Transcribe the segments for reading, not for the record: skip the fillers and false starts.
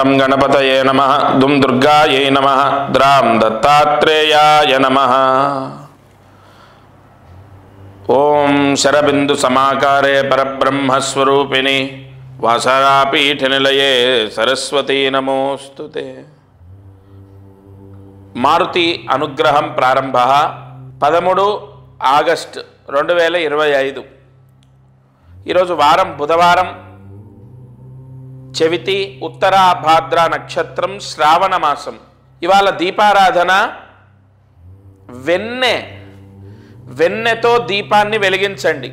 गं गणपतये नमः दुं दुर्गायै नमः द्रां दत्तात्रेयाय नमः। ओं शरबिंदु समाकारे परब्रह्मस्वरूपिणी वासरापीठनिलये सरस्वती नमोस्तुते। मारुति अनुग्रहं प्रारंभः 13 ఆగస్టు 2025 ఈరోజు వారం బుధవారం చవితి ఉత్తరాభాద్ర నక్షత్రం శ్రావణ మాసం। ఇవాళ దీపారాధన వెన్నెతో దీపాన్ని వెలిగించండి।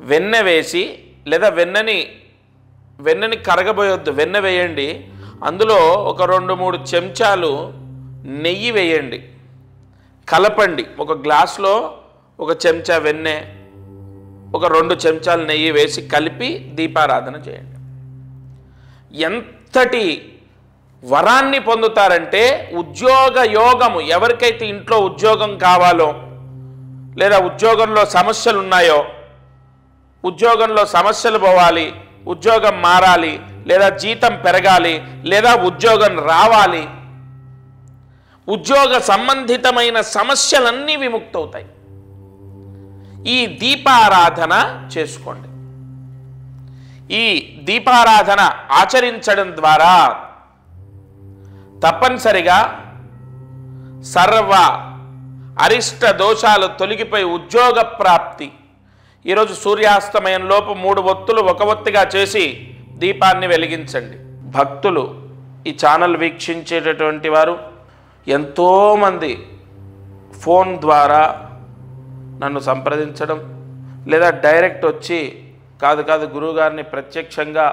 వెన్నె వేసి లేదా వెన్నని కరగబోయొద్దు, వెన్నె వేయండి। అందులో ఒక 2-3 చెంచాలు నెయ్యి వేయండి, కలపండి। ఒక గ్లాసులో ఒక చెంచా వెన్నె, ఒక 2 చెంచాలు నెయ్యి వేసి కలిపి దీపారాధన చేయండి। ఎంతటి వరాన్ని పొందుతారంటే ఉద్యోగ యోగము, ఎవరికైతే ఇంట్లో ఉద్యోగం కావాలో లేదా ఉద్యోగంలో సమస్యలు ఉన్నాయో, ఉద్యోగంలో సమస్యలు పోవాలి, ఉద్యోగం మారాలి, లేదా జీతం పెరగాలి, లేదా ఉద్యోగం రావాలి, ఉద్యోగ సంబంధితమైన సమస్యలన్నీ విముక్తవుతాయి। ఈ దీపారాధన చేసుకోండి। ఈ దీపారాధన ఆచరించడం ద్వారా తప్పనిసరిగా సర్వ అరిష్ట దోషాలు తొలగిపోయి ఉద్యోగ ప్రాప్తి। ఈరోజు సూర్యాస్తమయంలోపు 3 ఒత్తులు ఒక ఒత్తిగా చేసి దీపాన్ని వెలిగించండి। భక్తులు ఈ ఛానల్ వీక్షించేటటువంటి వారు ఎంతోమంది ఫోన్ ద్వారా నన్ను సంప్రదించడం, లేదా డైరెక్ట్ వచ్చి కాదు గురువుగారిని ప్రత్యక్షంగా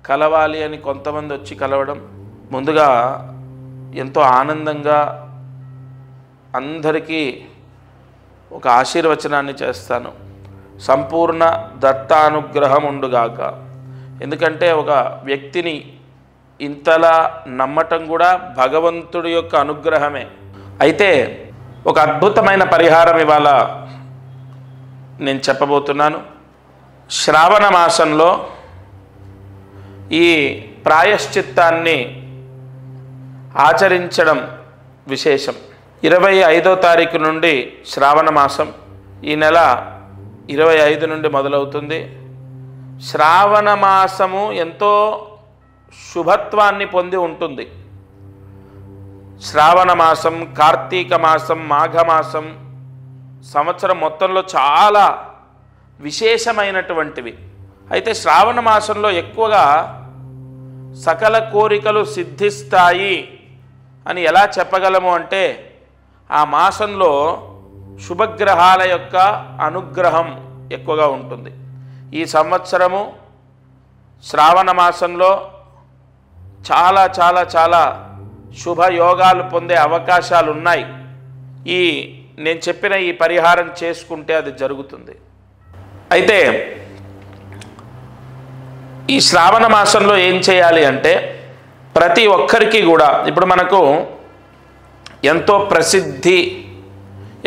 కలవాలి అని కొంతమంది వచ్చి కలవడం, ముందుగా ఎంతో ఆనందంగా అందరికీ ఒక ఆశీర్వచనాన్ని చేస్తాను। సంపూర్ణ దత్తానుగ్రహం ఉండుగాక। ఎందుకంటే ఒక వ్యక్తిని ఇంతలా నమ్మటం కూడా భగవంతుడి యొక్క అనుగ్రహమే। అయితే ఒక అద్భుతమైన పరిహారం ఇవాళ నేను చెప్పబోతున్నాను। శ్రావణ మాసంలో ఈ ప్రాయశ్చిత్తాన్ని ఆచరించడం విశేషం। 25వ తారీఖు నుండి శ్రావణ మాసం, ఈ నెల 25 నుండి మొదలవుతుంది। శ్రావణ మాసము ఎంతో శుభత్వాన్ని పొంది ఉంటుంది। శ్రావణ మాసం, కార్తీక మాసం, మాఘమాసం సంవత్సరం మొత్తంలో చాలా విశేషమైనటువంటివి। అయితే శ్రావణ మాసంలో ఎక్కువగా సకల కోరికలు సిద్ధిస్తాయి అని ఎలా చెప్పగలము అంటే, ఆ మాసంలో శుభగ్రహాల యొక్క అనుగ్రహం ఎక్కువగా ఉంటుంది। ఈ సంవత్సరము శ్రావణ మాసంలో చాలా చాలా చాలా శుభయోగాలు పొందే అవకాశాలు ఉన్నాయి। నేను చెప్పిన ఈ పరిహారం చేసుకుంటే అది జరుగుతుంది। అయితే ఈ శ్రావణ మాసంలో ఏం చేయాలి అంటే, ప్రతి ఒక్కరికి కూడా ఇప్పుడు మనకు ఎంతో ప్రసిద్ధి,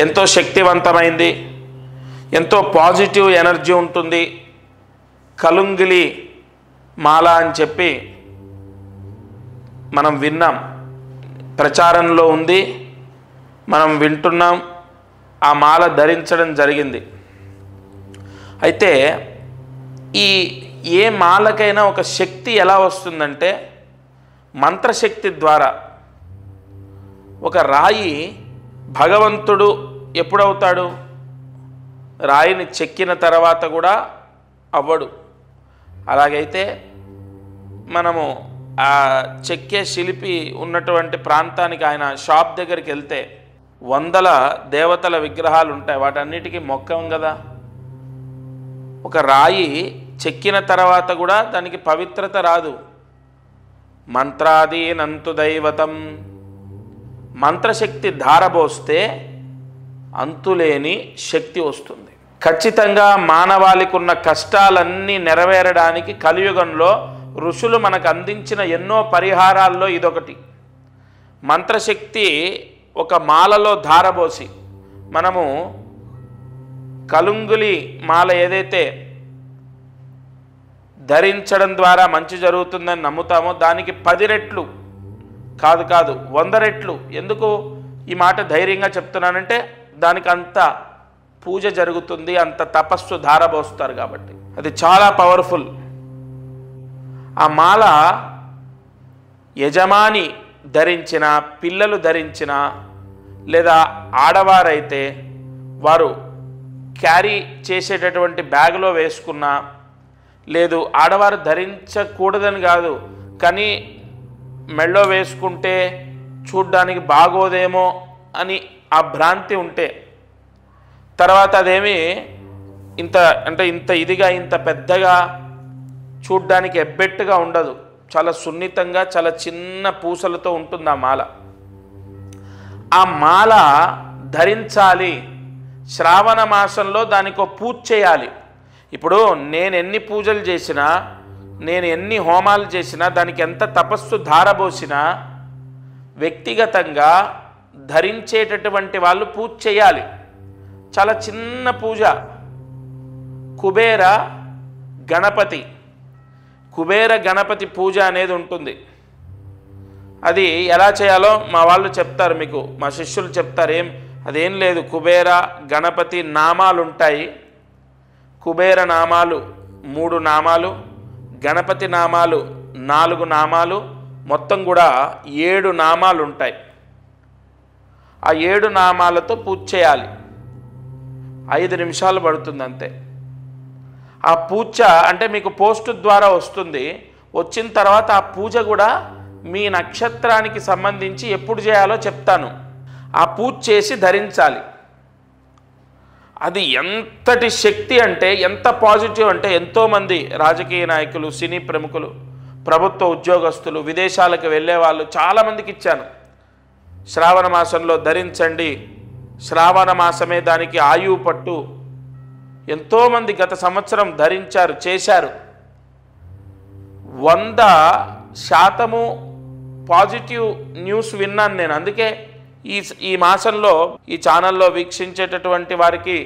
ఎంతో శక్తివంతమైంది, ఎంతో పాజిటివ్ ఎనర్జీ ఉంటుంది కలుంగిలి మాల అని చెప్పి మనం విన్నాం, ప్రచారంలో ఉంది, మనం వింటున్నాం, ఆ మాల ధరించడం జరిగింది। అయితే ఏ మాలకైనా ఒక శక్తి ఎలా వస్తుందంటే, మంత్రశక్తి ద్వారా। ఒక రాయి భగవంతుడు ఎప్పుడవుతాడు? రాయిని చెక్కిన తర్వాత కూడా అవ్వడు। అలాగైతే మనము ఆ చెక్కే శిల్పి ఉన్నటువంటి ప్రాంతానికి, ఆయన షాప్ దగ్గరికి వెళ్తే 100 దేవతల విగ్రహాలు ఉంటాయి, వాటన్నిటికీ మొక్కం కదా। ఒక రాయి చెక్కిన తర్వాత కూడా దానికి పవిత్రత రాదు। మంత్రాదీనంతు దైవతం, మంత్రశక్తి ధారబోస్తే అంతులేని శక్తి వస్తుంది। ఖచ్చితంగా మానవాళికి ఉన్న కష్టాలన్నీ నెరవేరడానికి కలియుగంలో ఋషులు మనకు అందించిన ఎన్నో పరిహారాల్లో ఇదొకటి। మంత్రశక్తి ఒక మాలలో ధారబోసి మనము కలుంగులి మాల ఏదైతే ధరించడం ద్వారా మంచి జరుగుతుందని నమ్ముతామో దానికి 10 రెట్లు కాదు 100 రెట్లు. ఎందుకు ఈ మాట ధైర్యంగా చెప్తున్నానంటే దానికి అంత పూజ జరుగుతుంది, అంత తపస్సు ధారపోస్తారు కాబట్టి. అది చాలా పవర్ఫుల్. ఆ మాల యజమాని ధరించిన, పిల్లలు ధరించిన, లేదా ఆడవారైతే వారు క్యారీ చేసేటటువంటి బ్యాగ్లో వేసుకున్న, లేదు ఆడవారు ధరించకూడదని కాదు కానీ మెళ్ళో వేసుకుంటే చూడ్డానికి బాగోదేమో అని ఆ భ్రాంతి ఉంటే, తర్వాత అదేమి ఇంత ఇదిగా ఇంత పెద్దగా చూడ్డానికి ఎబ్బెట్టుగా ఉండదు, చాలా సున్నితంగా చాలా చిన్న పూసలతో ఉంటుంది ఆ మాల. ఆ మాల ధరించాలి. శ్రావణ మాసంలో దానికి ఒక పూజ చేయాలి. ఇప్పుడు నేను ఎన్ని పూజలు చేసినా, నేను ఎన్ని హోమాలు చేసినా, దానికి ఎంత తపస్సు ధారబోసినా వ్యక్తిగతంగా ధరించేటటువంటి వాళ్ళు పూజ చేయాలి. చాలా చిన్న పూజ. కుబేర గణపతి పూజ అనేది ఉంటుంది. అది ఎలా చేయాలో మా వాళ్ళు చెప్తారు, మీకు మా శిష్యులు చెప్తారు. అదేం లేదు, కుబేర గణపతి నామాలు ఉంటాయి. కుబేర నామాలు 3 నామాలు, గణపతి నామాలు 4 నామాలు, మొత్తం కూడా 7 నామాలు ఉంటాయి. ఆ 7 నామాలతో పూజ చేయాలి. 5 నిమిషాలు పడుతుంది అంతే. ఆ పూజ అంటే మీకు పోస్ట్ ద్వారా వస్తుంది. వచ్చిన తర్వాత ఆ పూజ కూడా మీ నక్షత్రానికి సంబంధించి ఎప్పుడు చేయాలో చెప్తాను. ఆ పూజ చేసి ధరించాలి. అది ఎంతటి శక్తి అంటే, ఎంత పాజిటివ్ అంటే, ఎంతోమంది రాజకీయ నాయకులు, సినీ ప్రముఖులు, ప్రభుత్వ ఉద్యోగస్తులు, విదేశాలకు వెళ్ళే వాళ్ళు చాలామందికి ఇచ్చాను. శ్రావణ మాసంలో ధరించండి, శ్రావణ మాసమే దానికి ఆయువు పట్టు. ఎంతోమంది గత సంవత్సరం ధరించారు, చేశారు. 100% పాజిటివ్ న్యూస్ విన్నాను నేను. అందుకే ఈ మాసంలో ఈ ఛానల్లో వీక్షించేటటువంటి వారికి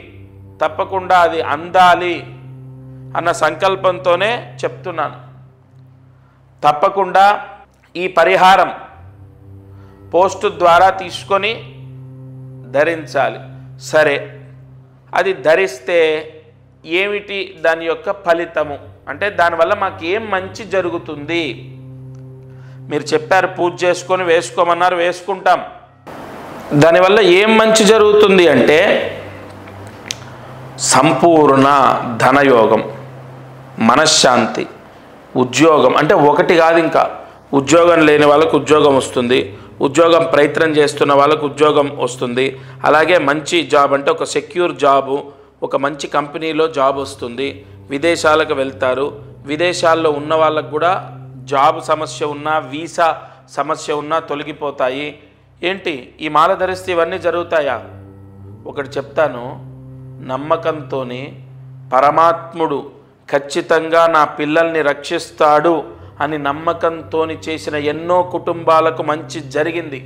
తప్పకుండా అది అందాలి అన్న సంకల్పంతోనే చెప్తున్నాను. తప్పకుండా ఈ పరిహారం పోస్ట్ ద్వారా తీసుకొని ధరించాలి. సరే, అది ధరిస్తే ఏమిటి దాని యొక్క ఫలితము అంటే, దానివల్ల మాకు ఏం మంచి జరుగుతుంది? మీరు చెప్పారు పూజ చేసుకొని వేసుకోమన్నారు, వేసుకుంటాం. దానివల్ల ఏం మంచి జరుగుతుంది అంటే, సంపూర్ణ ధనయోగం, మనశ్శాంతి, ఉద్యోగం. అంటే ఒకటి కాదు, ఇంకా ఉద్యోగం లేని వాళ్ళకు ఉద్యోగం వస్తుంది, ఉద్యోగం ప్రయత్నం చేస్తున్న వాళ్ళకు ఉద్యోగం వస్తుంది. అలాగే మంచి జాబ్ అంటే ఒక సెక్యూర్ జాబు, ఒక మంచి కంపెనీలో జాబ్ వస్తుంది. విదేశాలకు వెళ్తారు. విదేశాల్లో ఉన్న వాళ్ళకు కూడా జాబ్ సమస్య ఉన్నా, వీసా సమస్య ఉన్నా తొలగిపోతాయి. ఏంటి ఈ మాల ధరిస్తే ఇవన్నీ జరుగుతాయా? ఒకటి చెప్తాను, నమ్మకంతో పరమాత్ముడు ఖచ్చితంగా నా పిల్లల్ని రక్షిస్తాడు అని నమ్మకంతో చేసిన ఎన్నో కుటుంబాలకు మంచి జరిగింది.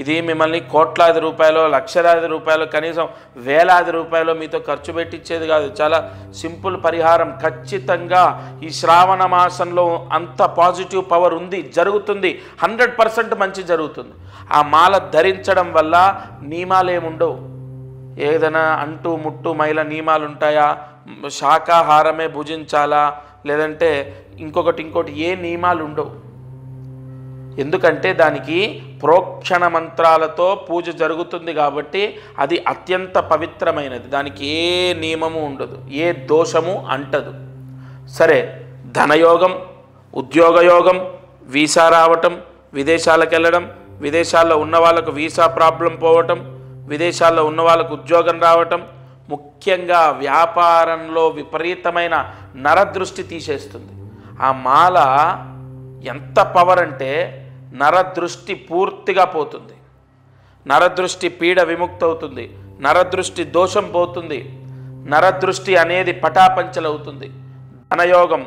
ఇది మిమ్మల్ని కోట్లాది రూపాయలు, లక్షలాది రూపాయలు, కనీసం వేలాది రూపాయలు మీతో ఖర్చు పెట్టించేది కాదు. చాలా సింపుల్ పరిహారం. ఖచ్చితంగా ఈ శ్రావణ మాసంలో అంత పాజిటివ్ పవర్ ఉంది, జరుగుతుంది. 100% మంచి జరుగుతుంది. ఆ మాల ధరించడం వల్ల నియమాలు ఏముండవు. ఏదైనా అంటూ ముట్టు మైల నియమాలు ఉంటాయా? శాకాహారమే భుజించాలా, లేదంటే ఇంకోటి ఏ నియమాలు ఉండవు. ఎందుకంటే దానికి ప్రోక్షణ మంత్రాలతో పూజ జరుగుతుంది కాబట్టి అది అత్యంత పవిత్రమైనది. దానికి ఏ నియమము ఉండదు, ఏ దోషము అంటదు. సరే, ధనయోగం, ఉద్యోగయోగం, వీసా రావటం, విదేశాలకు వెళ్ళడం, విదేశాల్లో ఉన్న వాళ్ళకు వీసా ప్రాబ్లం పోవటం, విదేశాల్లో ఉన్న వాళ్ళకు ఉద్యోగం రావటం, ముఖ్యంగా వ్యాపారంలో విపరీతమైన నరదృష్టి తీసేస్తుంది. ఆ మాల ఎంత పవర్ అంటే, నరదృష్టి పూర్తిగా పోతుంది, నరదృష్టి పీడ విముక్తి అవుతుంది, నరదృష్టి దోషం పోతుంది, నరదృష్టి అనేది పటాపంచలవుతుంది. ధనయోగం,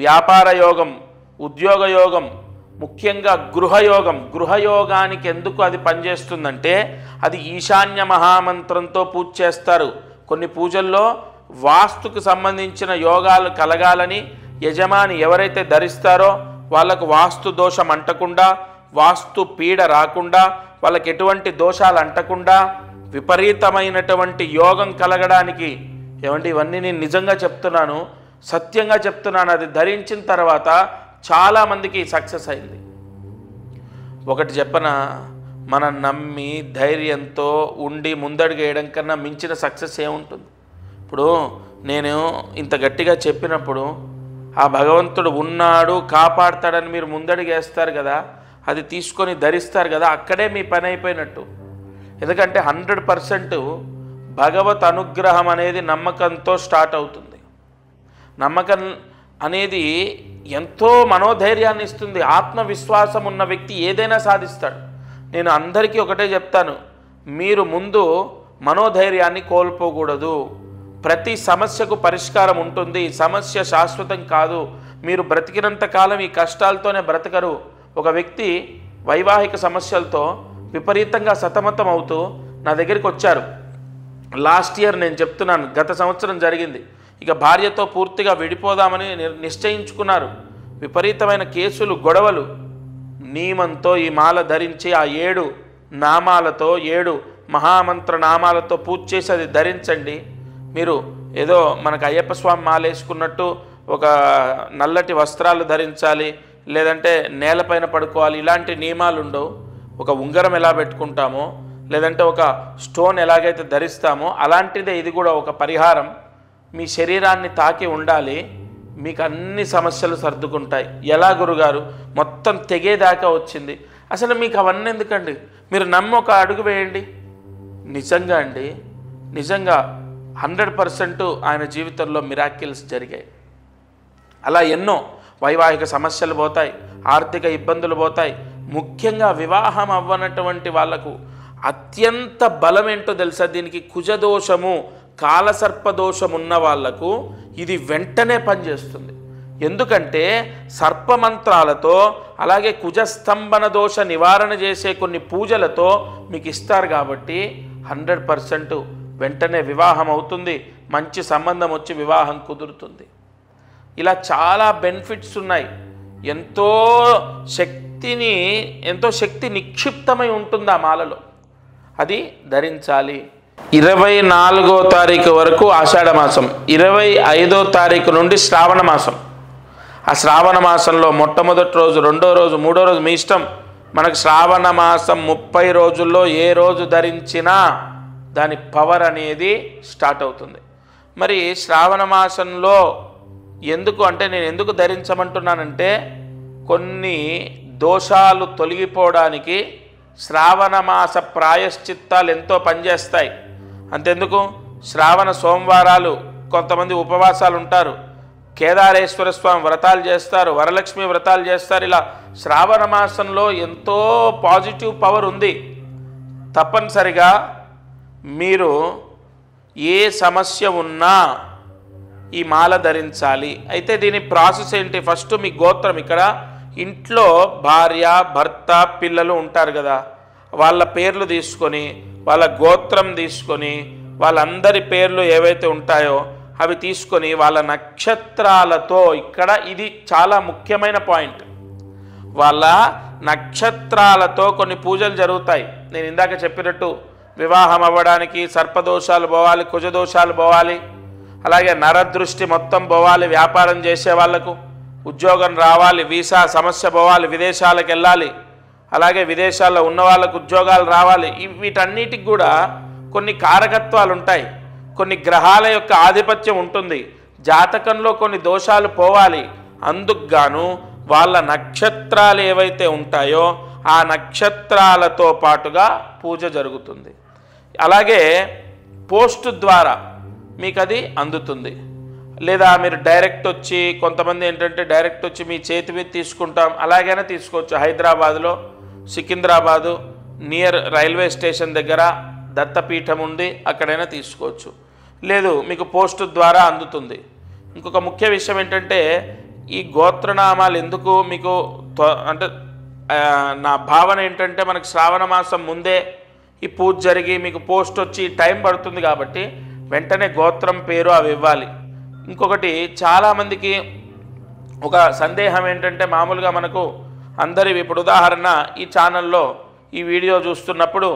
వ్యాపార యోగం, ఉద్యోగ యోగం, ముఖ్యంగా గృహయోగం. గృహయోగానికి ఎందుకు అది పనిచేస్తుందంటే, అది ఈశాన్య మహామంత్రంతో పూజ చేస్తారు. కొన్ని పూజల్లో వాస్తుకు సంబంధించిన యోగాలు కలగాలని, యజమాని ఎవరైతే ధరిస్తారో వాళ్ళకు వాస్తు దోషం అంటకుండా, వాస్తు పీడ రాకుండా, వాళ్ళకి ఎటువంటి దోషాలు అంటకుండా విపరీతమైనటువంటి యోగం కలగడానికి, ఏమంటే ఇవన్నీ నేను నిజంగా చెప్తున్నాను, సత్యంగా చెప్తున్నాను. అది ధరించిన తర్వాత చాలామందికి సక్సెస్ అయింది. ఒకటి చెప్పనా, మనం నమ్మి ధైర్యంతో ఉండి ముందడుగు వేయడం కన్నా మించిన సక్సెస్ ఏముంటుంది? ఇప్పుడు నేను ఇంత గట్టిగా చెప్పినప్పుడు ఆ భగవంతుడు ఉన్నాడు, కాపాడతాడని మీరు ముందడుగు వేస్తారు కదా, అది తీసుకొని ధరిస్తారు కదా, అక్కడే మీ పని అయిపోయినట్టు. ఎందుకంటే 100% భగవత్ అనుగ్రహం అనేది నమ్మకంతో స్టార్ట్ అవుతుంది. నమ్మకం అనేది ఎంతో మనోధైర్యాన్ని ఇస్తుంది. ఆత్మవిశ్వాసం ఉన్న వ్యక్తి ఏదైనా సాధిస్తాడు. నేను అందరికీ ఒకటే చెప్తాను, మీరు ముందు మనోధైర్యాన్ని కోల్పోకూడదు. ప్రతి సమస్యకు పరిష్కారం ఉంటుంది. సమస్య శాశ్వతం కాదు. మీరు బ్రతికినంత కాలం ఈ కష్టాలతోనే బ్రతకరు. ఒక వ్యక్తి వైవాహిక సమస్యలతో విపరీతంగా సతమతం అవుతూ నా దగ్గరికి వచ్చారు. లాస్ట్ ఇయర్ నేను చెప్తున్నాను, గత సంవత్సరం జరిగింది. ఇక భార్యతో పూర్తిగా విడిపోదామని నిశ్చయించుకున్నారు. విపరీతమైన కేసులు, గొడవలు. నియమంతో ఈ మాల ధరించి ఆ 7 నామాలతో 7 మహామంత్ర నామాలతో పూజ చేసి అది ధరించండి. మీరు ఏదో మనకు అయ్యప్ప స్వామి మాల వేసుకున్నట్టు ఒక నల్లటి వస్త్రాలు ధరించాలి, లేదంటే నేలపైన పడుకోవాలి, ఇలాంటి నియమాలు ఉండవు. ఒక ఉంగరం ఎలా పెట్టుకుంటామో, లేదంటే ఒక స్టోన్ ఎలాగైతే ధరిస్తామో అలాంటిదే ఇది కూడా ఒక పరిహారం. మీ శరీరాన్ని తాకి ఉండాలి, మీకు అన్ని సమస్యలు సర్దుకుంటాయి. ఎలా గురుగారు, మొత్తం తెగేదాకా వచ్చింది. అసలు మీకు అవన్నీ ఎందుకండి? మీరు నమ్మి ఒక అడుగు వేయండి. నిజంగా అండి, నిజంగా 100% ఆయన జీవితంలో మిరాకిల్స్ జరిగాయి. అలా ఎన్నో వైవాహిక సమస్యలు పోతాయి, ఆర్థిక ఇబ్బందులు పోతాయి. ముఖ్యంగా వివాహం అవ్వనటువంటి వాళ్లకు అత్యంత బలం ఏంటో తెలుసా? దీనికి కుజదోషము, కాలసర్పదోషం ఉన్న వాళ్లకు ఇది వెంటనే పనిచేస్తుంది. ఎందుకంటే సర్పమంత్రాలతో, అలాగే కుజస్తంభన దోష నివారణ చేసే కొన్ని పూజలతో మీకు ఇస్తారు. కాబట్టి 100% వెంటనే వివాహం అవుతుంది, మంచి సంబంధం వచ్చి వివాహం కుదురుతుంది. ఇలా చాలా బెనిఫిట్స్ ఉన్నాయి. ఎంతో శక్తి నిక్షిప్తమై ఉంటుంది ఆ మాలలో. అది ధరించాలి. 24వ తారీఖు వరకు ఆషాఢ మాసం, 25వ తారీఖు నుండి శ్రావణ మాసం. ఆ శ్రావణ మాసంలో మొట్టమొదటి రోజు, రెండో రోజు, మూడో రోజు మీ ఇష్టం. మనకు శ్రావణ మాసం 30 రోజుల్లో ఏ రోజు ధరించినా దాని పవర్ అనేది స్టార్ట్ అవుతుంది. మరి శ్రావణ మాసంలో ఎందుకు అంటే, నేను ఎందుకు ధరించమంటున్నానంటే, కొన్ని దోషాలు తొలగిపోవడానికి శ్రావణ మాస ప్రాయశ్చిత్తాలు ఎంతో పనిచేస్తాయి. అంతెందుకు, శ్రావణ సోమవారాలు కొంతమంది ఉపవాసాలు ఉంటారు, కేదారేశ్వర స్వామి వ్రతాలు చేస్తారు, వరలక్ష్మి వ్రతాలు చేస్తారు. ఇలా శ్రావణ మాసంలో ఎంతో పాజిటివ్ పవర్ ఉంది. తప్పనిసరిగా మీరు ఏ సమస్య ఉన్నా ఈ మాల ధరించాలి. అయితే దీని ప్రాసెస్ ఏంటి? ఫస్ట్ మీ గోత్రం, ఇక్కడ ఇంట్లో భార్య, భర్త, పిల్లలు ఉంటారు కదా, వాళ్ళ పేర్లు తీసుకొని, వాళ్ళ గోత్రం తీసుకొని, వాళ్ళందరి పేర్లు ఏవైతే ఉంటాయో అవి తీసుకొని వాళ్ళ నక్షత్రాలతో, ఇక్కడ ఇది చాలా ముఖ్యమైన పాయింట్, వాళ్ళ నక్షత్రాలతో కొన్ని పూజలు జరుగుతాయి. నేను ఇందాక చెప్పినట్టు వివాహం అవ్వడానికి సర్పదోషాలు పోవాలి, కుజదోషాలు పోవాలి, అలాగే నరదృష్టి మొత్తం పోవాలి, వ్యాపారం చేసే వాళ్లకు ఉద్యోగం రావాలి, వీసా సమస్య పోవాలి, విదేశాలకు వెళ్ళాలి, అలాగే విదేశాల్లో ఉన్న వాళ్ళకు ఉద్యోగాలు రావాలి. వీటన్నిటికి కూడా కొన్ని కారకత్వాలు ఉంటాయి, కొన్ని గ్రహాల యొక్క ఆధిపత్యం ఉంటుంది. జాతకంలో కొన్ని దోషాలు పోవాలి. అందుకు గాను వాళ్ళ నక్షత్రాలు ఏవైతే ఉంటాయో ఆ నక్షత్రాలతో పాటుగా పూజ జరుగుతుంది. అలాగే పోస్ట్ ద్వారా మీకు అది అందుతుంది. లేదా మీరు డైరెక్ట్ వచ్చి, కొంతమంది ఏంటంటే డైరెక్ట్ వచ్చి మీ చేతి మీద తీసుకుంటాం, అలాగైనా తీసుకోవచ్చు. హైదరాబాదులో, సికింద్రాబాదు నియర్ రైల్వే స్టేషన్ దగ్గర దత్తపీఠం ఉంది, అక్కడైనా తీసుకోవచ్చు. లేదు మీకు పోస్ట్ ద్వారా అందుతుంది. ఇంకొక ముఖ్య విషయం ఏంటంటే, ఈ గోత్రనామాలు ఎందుకు మీకు అంటే నా భావన ఏంటంటే, మనకు శ్రావణ మాసం ముందే ఈ పూజ జరిగి మీకు పోస్ట్ వచ్చి టైం పడుతుంది కాబట్టి వెంటనే గోత్రం పేరు అవి ఇవ్వాలి. ఇంకొకటి, చాలామందికి ఒక సందేహం ఏంటంటే మామూలుగా మనకు అందరి ఇప్పుడు ఉదాహరణ ఈ ఛానల్లో ఈ వీడియో చూస్తున్నప్పుడు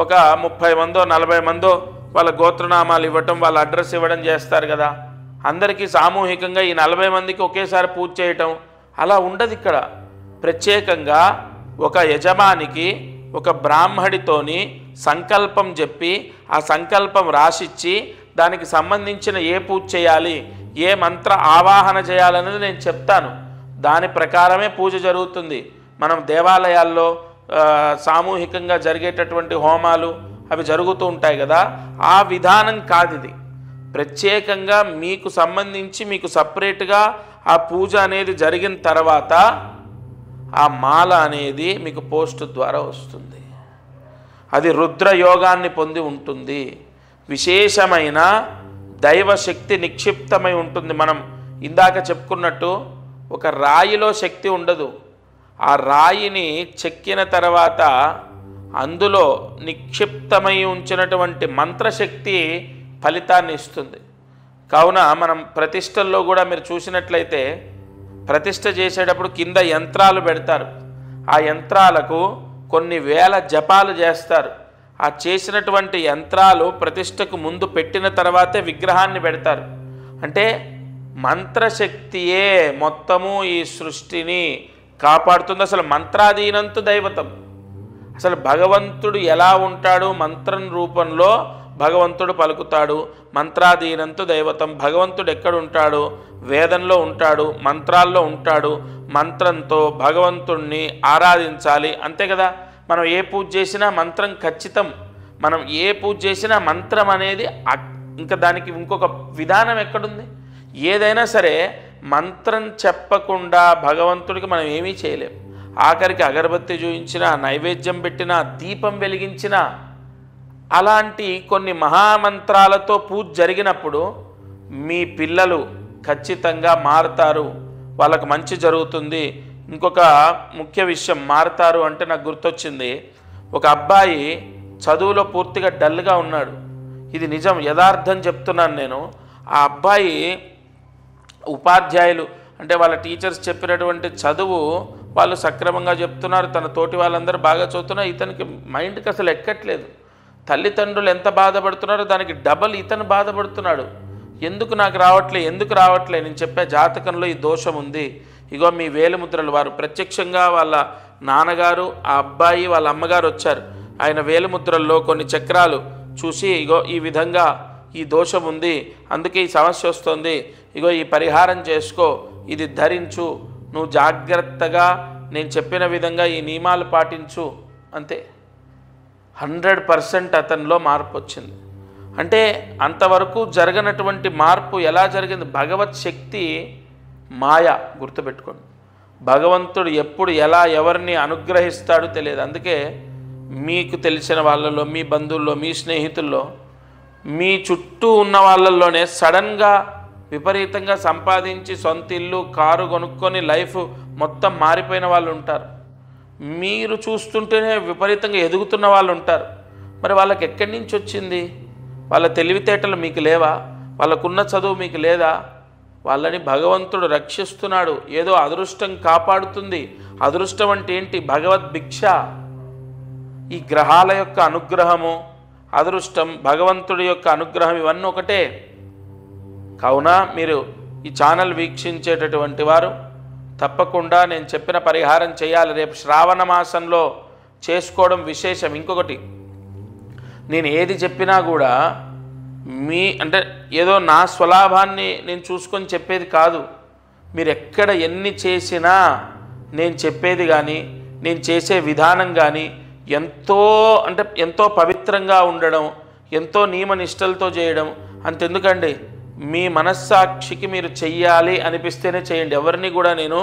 ఒక 30 మందో 40 మందో వాళ్ళ గోత్రనామాలు ఇవ్వటం, వాళ్ళ అడ్రస్ ఇవ్వడం చేస్తారు కదా. అందరికీ సామూహికంగా ఈ 40 మందికి ఒకేసారి పూజ చేయటం అలా ఉండదు. ఇక్కడ ప్రత్యేకంగా ఒక యజమానికి ఒక బ్రాహ్మడితోని సంకల్పం చెప్పి ఆ సంకల్పం రాసిచ్చి దానికి సంబంధించిన ఏ పూజ చేయాలి, ఏ మంత్ర ఆవాహన చేయాలనేది నేను చెప్తాను. దాని ప్రకారమే పూజ జరుగుతుంది. మనం దేవాలయాల్లో సామూహికంగా జరిగేటటువంటి హోమాలు అవి జరుగుతూ ఉంటాయి కదా, ఆ విధానం కాదు ఇది. ప్రత్యేకంగా మీకు సంబంధించి మీకు సపరేట్గా ఆ పూజ అనేది జరిగిన తర్వాత ఆ మాల అనేది మీకు పోస్ట్ ద్వారా వస్తుంది. అది రుద్రయోగాన్ని పొంది ఉంటుంది. విశేషమైన దైవశక్తి నిక్షిప్తమై ఉంటుంది. మనం ఇందాక చెప్పుకున్నట్టు ఒక రాయిలో శక్తి ఉండదు. ఆ రాయిని చెక్కిన తర్వాత అందులో నిక్షిప్తమై ఉంచినటువంటి మంత్రశక్తి ఫలితాన్ని ఇస్తుంది. కావున మనం ప్రతిష్టల్లో కూడా మీరు చూసినట్లయితే ప్రతిష్ట చేసేటప్పుడు కింద యంత్రాలు పెడతారు. ఆ యంత్రాలకు కొన్ని వేల జపాలు చేస్తారు. ఆ చేసినటువంటి యంత్రాలు ప్రతిష్టకు ముందు పెట్టిన తర్వాతే విగ్రహాన్ని పెడతారు. అంటే మంత్రశక్తియే మొత్తము ఈ సృష్టిని కాపాడుతుంది. అసలు మంత్రాధీనంతు దైవతం. అసలు భగవంతుడు ఎలా ఉంటాడు? మంత్రం రూపంలో భగవంతుడు పలుకుతాడు. మంత్రాధీనంతు దైవతం. భగవంతుడు ఎక్కడుంటాడు? వేదంలో ఉంటాడు, మంత్రాల్లో ఉంటాడు. మంత్రంతో భగవంతుణ్ణి ఆరాధించాలి, అంతే కదా. మనం ఏ పూజ చేసినా మంత్రం ఖచ్చితం. మనం ఏ పూజ చేసినా మంత్రం అనేది ఇంకా దానికి ఇంకొక విధానం ఎక్కడుంది? ఏదైనా సరే మంత్రం చెప్పకుండా భగవంతుడికి మనం ఏమీ చేయలేం. ఆఖరికి అగరబత్తి చూయించినా, నైవేద్యం పెట్టినా, దీపం వెలిగించినా, అలాంటి కొన్ని మహామంత్రాలతో పూజ జరిగినప్పుడు మీ పిల్లలు ఖచ్చితంగా మారుతారు, వాళ్ళకు మంచి జరుగుతుంది. ఇంకొక ముఖ్య విషయం, మారుతారు అంటే నాకు గుర్తొచ్చింది. ఒక అబ్బాయి చదువులో పూర్తిగా డల్గా ఉన్నాడు. ఇది నిజం, యథార్థం చెప్తున్నాను నేను. ఆ అబ్బాయి ఉపాధ్యాయులు అంటే వాళ్ళ టీచర్స్ చెప్పినటువంటి చదువు వాళ్ళు సక్రమంగా చెప్తున్నారు, తన తోటి వాళ్ళందరూ బాగా చదువుతున్నారు. ఇతనికి మైండ్కి అసలు ఎక్కట్లేదు. తల్లిదండ్రులు ఎంత బాధపడుతున్నారో దానికి డబల్ ఇతను బాధపడుతున్నాడు. ఎందుకు నాకు రావట్లే, ఎందుకు రావట్లే? నేను చెప్పే జాతకంలో ఈ దోషం ఉంది. ఇగో మీ వేలిముద్రలు. వారు ప్రత్యక్షంగా వాళ్ళ నాన్నగారు, ఆ అబ్బాయి, వాళ్ళ అమ్మగారు వచ్చారు. ఆయన వేలిముద్రల్లో కొన్ని చక్రాలు చూసి, ఇగో ఈ విధంగా ఈ దోషం ఉంది, అందుకే ఈ సమస్య వస్తుంది, ఇగో ఈ పరిహారం చేసుకో, ఇది ధరించు, నువ్వు జాగ్రత్తగా నేను చెప్పిన విధంగా ఈ నియమాలు పాటించు, అంతే. 100% అతనిలో మార్పు వచ్చింది. అంటే అంతవరకు జరగనటువంటి మార్పు ఎలా జరిగింది? భగవత్ శక్తి మాయ, గుర్తుపెట్టుకోండి. భగవంతుడు ఎప్పుడు ఎలా ఎవరిని అనుగ్రహిస్తాడో తెలియదు. అందుకే మీకు తెలిసిన వాళ్ళలో, మీ బంధువుల్లో, మీ స్నేహితుల్లో, మీ చుట్టూ ఉన్న వాళ్ళల్లోనే సడన్గా విపరీతంగా సంపాదించి సొంత ఇల్లు, కారు కొనుక్కొని లైఫ్ మొత్తం మారిపోయిన వాళ్ళు ఉంటారు. మీరు చూస్తుంటేనే విపరీతంగా ఎదుగుతున్న వాళ్ళు ఉంటారు. మరి వాళ్ళకి ఎక్కడి నుంచి వచ్చింది? వాళ్ళ తెలివితేటలు మీకు లేవా? వాళ్ళకున్న చదువు మీకు లేదా? వాళ్ళని భగవంతుడు రక్షిస్తున్నాడు. ఏదో అదృష్టం కాపాడుతుంది. అదృష్టం అంటే ఏంటి? భగవద్ భిక్ష. ఈ గ్రహాల యొక్క అనుగ్రహము, అదృష్టం, భగవంతుడి యొక్క అనుగ్రహం ఇవన్నీ ఒకటే. కావున మీరు ఈ ఛానల్ వీక్షించేటటువంటి వారు తప్పకుండా నేను చెప్పిన పరిహారం చేయాలి. రేపు శ్రావణ మాసంలో చేసుకోవడం విశేషం. ఇంకొకటి, నేను ఏది చెప్పినా కూడా అంటే ఏదో నా స్వలాభాన్ని నేను చూసుకొని చెప్పేది కాదు. మీరు ఎక్కడ ఎన్ని చేసినా నేను చెప్పేది కానీ నేను చేసే విధానం కానీ ఎంతో పవిత్రంగా ఉండడం, ఎంతో నియమనిష్టలతో చేయడం. అంతెందుకండి, మీ మనస్సాక్షికి మీరు చెయ్యాలి అనిపిస్తేనే చేయండి. ఎవరిని కూడా నేను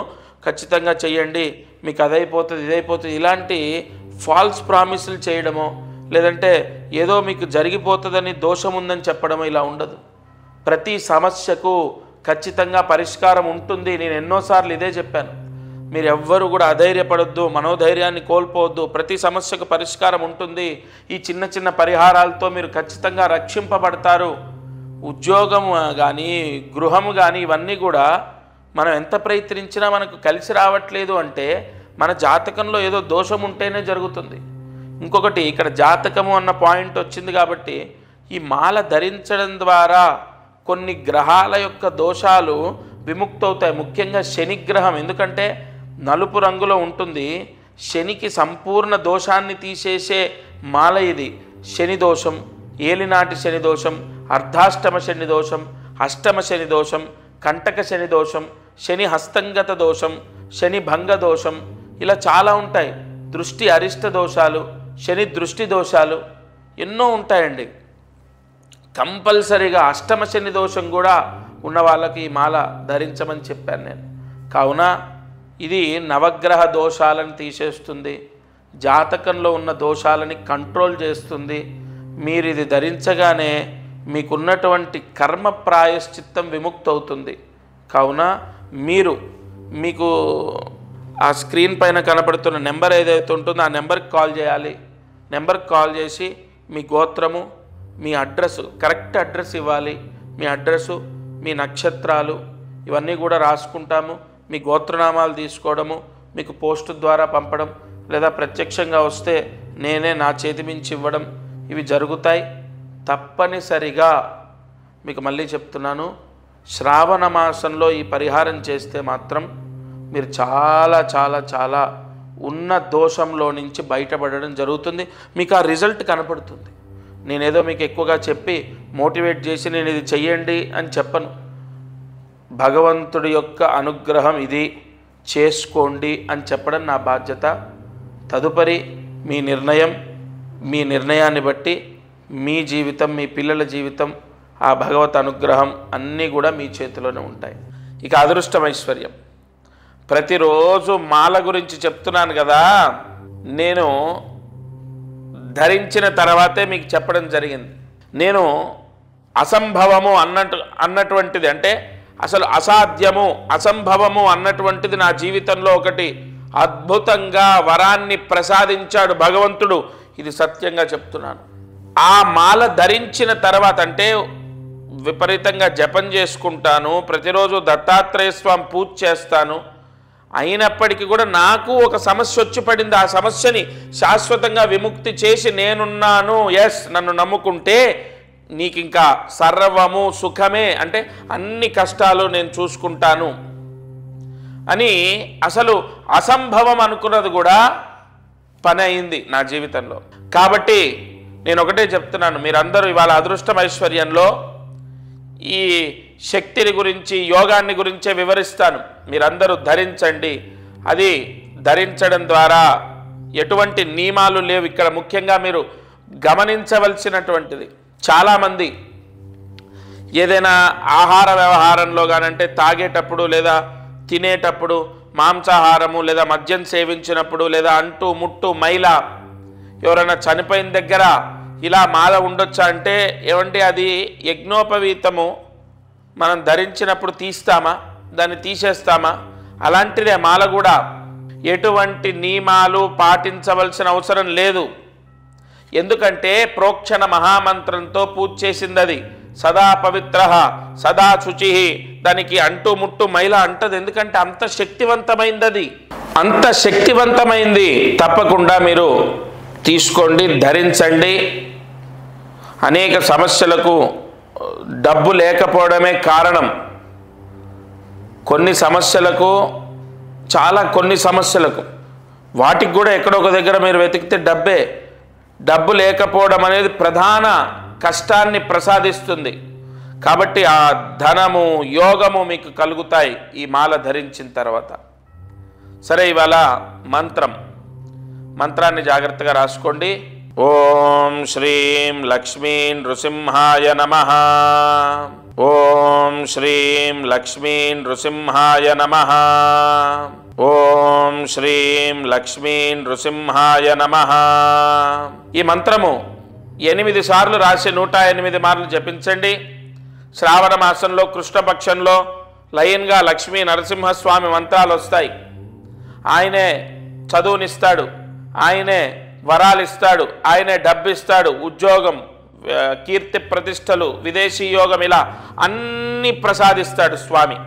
ఖచ్చితంగా చెయ్యండి, మీకు అదైపోతుంది, ఇదైపోతుంది, ఇలాంటి ఫాల్స్ ప్రామిసులు చేయడమో, లేదంటే ఏదో మీకు జరిగిపోతుందని, దోషం ఉందని చెప్పడమో ఇలా ఉండదు. ప్రతి సమస్యకు ఖచ్చితంగా పరిష్కారం ఉంటుంది. నేను ఎన్నోసార్లు ఇదే చెప్పాను. మీరు ఎవ్వరూ కూడా అధైర్యపడొద్దు, మనోధైర్యాన్ని కోల్పోవద్దు. ప్రతి సమస్యకు పరిష్కారం ఉంటుంది. ఈ చిన్న చిన్న పరిహారాలతో మీరు ఖచ్చితంగా రక్షింపబడతారు. ఉద్యోగం కానీ, గృహము కానీ, ఇవన్నీ కూడా మనం ఎంత ప్రయత్నించినా మనకు కలిసి రావట్లేదు అంటే మన జాతకంలో ఏదో దోషం ఉంటేనే జరుగుతుంది. ఇంకొకటి ఇక్కడ జాతకము అన్న పాయింట్ వచ్చింది కాబట్టి ఈ మాల ధరించడం ద్వారా కొన్ని గ్రహాల యొక్క దోషాలు విముక్తవుతాయి. ముఖ్యంగా శనిగ్రహం, ఎందుకంటే నలుపు రంగులో ఉంటుంది. శనికి సంపూర్ణ దోషాన్ని తీసేసే మాల ఇది. శని దోషం, ఏలినాటి శని దోషం, అర్ధాష్టమ శని దోషం, అష్టమ శని దోషం, కంటక శని దోషం, శని హస్తంగత దోషం, శని భంగ దోషం, ఇలా చాలా ఉంటాయి. దృష్టి అరిష్ట దోషాలు, శని దృష్టి దోషాలు ఎన్నో ఉంటాయండి. కంపల్సరీగా అష్టమ శని దోషం కూడా ఉన్న వాళ్ళకి ఈ మాల ధరించమని చెప్పాను నేను. కావున ఇది నవగ్రహ దోషాలను తీసేస్తుంది, జాతకంలో ఉన్న దోషాలని కంట్రోల్ చేస్తుంది. మీరు ఇది ధరించగానే మీకున్నటువంటి కర్మ ప్రాయశ్చిత్తం విముక్తవుతుంది. కావున మీకు ఆ స్క్రీన్ పైన కనపడుతున్న నెంబర్ ఏదైతే ఉంటుందో ఆ నెంబర్కి కాల్ చేయాలి. నెంబర్కి కాల్ చేసి మీ గోత్రము, మీ అడ్రస్, కరెక్ట్ అడ్రస్ ఇవ్వాలి. మీ అడ్రస్సు, మీ నక్షత్రాలు ఇవన్నీ కూడా రాసుకుంటాము. మీ గోత్రనామాలు తీసుకోవడము, మీకు పోస్ట్ ద్వారా పంపడం, లేదా ప్రత్యక్షంగా వస్తే నేనే నా చేతి మించి ఇవ్వడం, ఇవి జరుగుతాయి. తప్పనిసరిగా మీకు మళ్ళీ చెప్తున్నాను, శ్రావణ మాసంలో ఈ పరిహారం చేస్తే మాత్రం మీరు చాలా చాలా చాలా ఉన్న దోషంలో నుంచి బయటపడడం జరుగుతుంది. మీకు ఆ రిజల్ట్ కనపడుతుంది. నేనేదో మీకు ఎక్కువగా చెప్పి మోటివేట్ చేసి నేను ఇది చెయ్యండి అని చెప్పను. భగవంతుడి యొక్క అనుగ్రహం ఇది, చేసుకోండి అని చెప్పడం నా బాధ్యత. తదుపరి మీ నిర్ణయం, మీ నిర్ణయాన్ని బట్టి మీ జీవితం, మీ పిల్లల జీవితం, ఆ భగవత్ అనుగ్రహం అన్నీ కూడా మీ చేతిలోనే ఉంటాయి. ఇక అదృష్టం, ఐశ్వర్యం. ప్రతిరోజు మాల గురించి చెప్తున్నాను కదా, నేను ధరించిన తర్వాతే మీకు చెప్పడం జరిగింది. నేను అసంభవము అన్నటువంటిది, అంటే అసలు అసాధ్యము, అసంభవము అన్నటువంటిది నా జీవితంలో ఒకటి అద్భుతంగా వరాన్ని ప్రసాదించాడు భగవంతుడు. ఇది సత్యంగా చెప్తున్నాను. ఆ మాల ధరించిన తర్వాత, అంటే విపరీతంగా జపం చేసుకుంటాను, ప్రతిరోజు దత్తాత్రేయ స్వామి పూజ చేస్తాను. అయినప్పటికీ కూడా నాకు ఒక సమస్య వచ్చి పడింది. ఆ సమస్యని శాశ్వతంగా విముక్తి చేసి నేనున్నాను, ఎస్ నన్ను నమ్ముకుంటే నీకు ఇంకా సర్వము సుఖమే, అంటే అన్ని కష్టాలు నేను చూసుకుంటాను అని అసలు అసంభవం అనుకున్నది కూడా పని అయింది నా జీవితంలో. కాబట్టి నేను ఒకటే చెప్తున్నాను, మీరందరూ ఇవాళ అదృష్టం ఐశ్వర్యంలో ఈ శక్తిని గురించి, యోగాన్ని గురించే వివరిస్తాను. మీరందరూ ధరించండి. అది ధరించడం ద్వారా ఎటువంటి నియమాలు లేవు. ఇక్కడ ముఖ్యంగా మీరు గమనించవలసినటువంటిది, చాలామంది ఏదైనా ఆహార వ్యవహారంలో కానంటే తాగేటప్పుడు లేదా తినేటప్పుడు మాంసాహారము లేదా మద్యం సేవించినప్పుడు లేదా అంటూ ముట్టు మైల ఎవరైనా చనిపోయిన దగ్గర ఇలా మాల ఉండొచ్చా అంటే, ఏమంటే అది యజ్ఞోపవీతము, మనం ధరించినప్పుడు తీస్తామా, దాన్ని తీసేస్తామా? అలాంటిదే మాల కూడా. ఎటువంటి నియమాలు పాటించవలసిన అవసరం లేదు. ఎందుకంటే ప్రోక్షణ మహామంత్రంతో పూజ చేసింది అది. సదా పవిత్ర సదా శుచి, దానికి అంటూ ముట్టు మైల అంటది. ఎందుకంటే అంత శక్తివంతమైంది అది, అంత శక్తివంతమైంది. తప్పకుండా మీరు తీసుకోండి, ధరించండి. అనేక సమస్యలకు డబ్బు లేకపోవడమే కారణం. కొన్ని సమస్యలకు వాటికి కూడా ఎక్కడో ఒక దగ్గర మీరు వెతికితే డబ్బు లేకపోవడం అనేది ప్రధాన కష్టాన్ని ప్రసాదిస్తుంది. కాబట్టి ఆ ధనము, యోగము మీకు కలుగుతాయి ఈ మాల ధరించిన తర్వాత. సరే, ఇవాళ మంత్రాన్ని జాగ్రత్తగా రాసుకోండి. ఓం శ్రీం లక్ష్మీ నృసింహాయ నమః. ఓం శ్రీం లక్ష్మీ నృసింహాయ నమః. ఓం శ్రీం లక్ష్మీ నృసింహాయ నమః. ఈ మంత్రము 8 సార్లు రాసి 108 మార్లు జపించండి. శ్రావణ మాసంలో కృష్ణపక్షంలో లైన్గా లక్ష్మీ నరసింహస్వామి మంత్రాలు వస్తాయి. ఆయనే చదువునిస్తాడు, ఆయనే వరాలు ఇస్తాడు, ఆయనే డబ్బు ఇస్తాడు, ఉద్యోగం, కీర్తి ప్రతిష్టలు, విదేశీ యోగం, ఇలా అన్నీ ప్రసాదిస్తాడు స్వామి.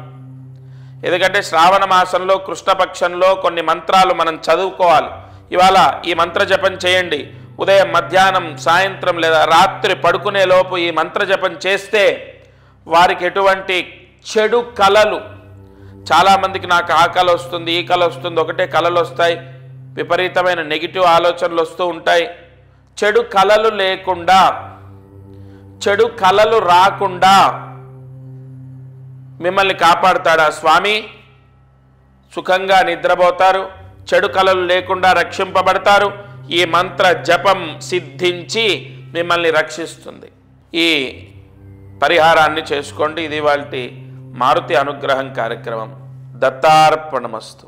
ఎందుకంటే శ్రావణ మాసంలో కృష్ణపక్షంలో కొన్ని మంత్రాలు మనం చదువుకోవాలి. ఇవాళ ఈ మంత్ర జపం చేయండి. ఉదయం, మధ్యాహ్నం, సాయంత్రం లేదా రాత్రి పడుకునే లోపు ఈ మంత్ర జపం చేస్తే వారికి ఎటువంటి చెడు కలలు, చాలామందికి నాకు ఆ కళ వస్తుంది, ఈ కళ వస్తుంది, ఒకటే కళలు వస్తాయి, విపరీతమైన నెగిటివ్ ఆలోచనలు వస్తూ ఉంటాయి. చెడు కళలు లేకుండా, చెడు కళలు రాకుండా మిమ్మల్ని కాపాడుతాడా స్వామి? సుఖంగా నిద్రపోతారు, చెడు కళలు లేకుండా రక్షింపబడతారు. ఈ మంత్ర జపం సిద్ధించి మిమ్మల్ని రక్షిస్తుంది. ఈ పరిహారాన్ని చేసుకోండి. ఇది ఇవాల్టి మారుతి అనుగ్రహం కార్యక్రమం. దత్తార్పణమస్తు.